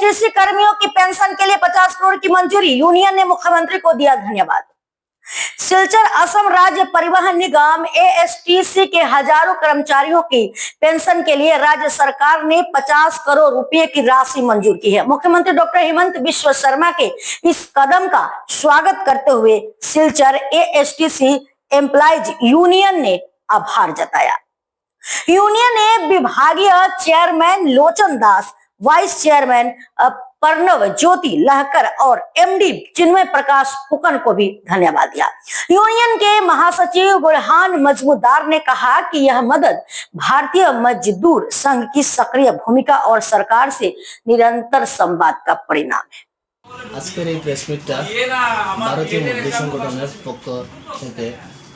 एएसटीसी कर्मियों की पेंशन के लिए 50 करोड़ की मंजूरी, यूनियन ने मुख्यमंत्री को दिया धन्यवाद। सिलचर असम राज्य परिवहन निगम एएसटीसी के हजारों कर्मचारियों की पेंशन के लिए राज्य सरकार ने 50 करोड़ रुपए की राशि मंजूर की है। मुख्यमंत्री डॉक्टर हेमंत बिश्व शर्मा के इस कदम का स्वागत करते हुए सिलचर एएसटीसी एम्प्लॉइज यूनियन ने आभार जताया। यूनियन ने विभागीय chairman Lochan Das, vice chairman Pranav ज्योति लहकर और एमडी चिन्मय प्रकाश फुकन को भी धन्यवाद दिया। यूनियन के महासचिव बुरहान मजमूदार ने कहा कि यह मदद भारतीय मजदूर संघ की सक्रिय भूमिका और सरकार से निरंतर संवाद का परिणाम है। আজকের এই প্রেস মিটটা ভারতীয় মজদুর সংগঠনের পক্ষ থেকে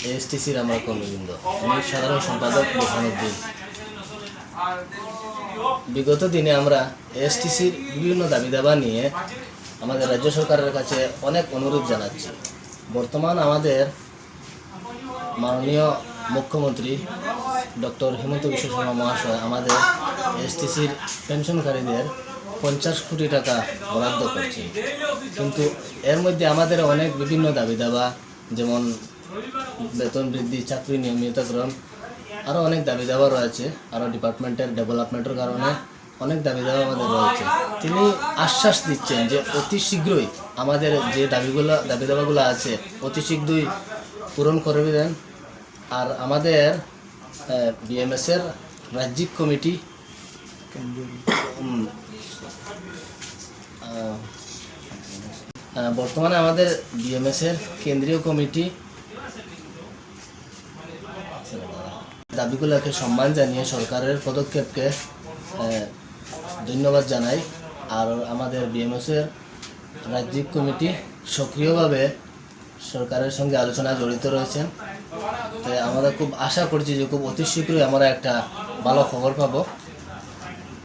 এএসটিসির আমরা কর্মীবৃন্দ, আমি সাধারণ সম্পাদক বোরহানুদ্দিন। বিগত দিনে আমরা এএসটিসির বিভিন্ন দাবি দাবা নিয়ে আমাদের রাজ্য সরকারের কাছে অনেক অনুরোধ জানাচ্ছি। বর্তমান আমাদের মাননীয় মুখ্যমন্ত্রী ডক্টর হেমন্ত বিশ্ব শর্মা মহাশয় আমাদের এএসটিসির পেনশনকারীদের 50 কোটি টাকা বরাদ্দ করছেন, কিন্তু এর মধ্যে আমাদের অনেক বিভিন্ন দাবি দাবা, যেমন বেতন বৃদ্ধি, চাকরি নিয়মিতকরণ, আরও অনেক দাবি দাবা রয়েছে। আরও ডিপার্টমেন্টের ডেভেলপমেন্টের কারণে অনেক দাবি দাবা আমাদের রয়েছে। তিনি আশ্বাস দিচ্ছেন যে অতি শীঘ্রই আমাদের যে দাবি দাবাগুলো আছে অতি শীঘ্রই পূরণ করে দেন। আর আমাদের বিএমএসের রাজ্যিক কমিটি, বর্তমানে আমাদের বিএমএসের কেন্দ্রীয় কমিটি দাবিগুলোকে সম্মান জানিয়ে সরকারের পদক্ষেপকে ধন্যবাদ জানাই। আর আমাদের বিএমএসের রাজ্যিক কমিটি সক্রিয়ভাবে সরকারের সঙ্গে আলোচনায় জড়িত রয়েছেন। তাই আমরা খুব আশা করছি যে খুব অতি শীঘ্রই আমরা একটা ভালো খবর পাবো।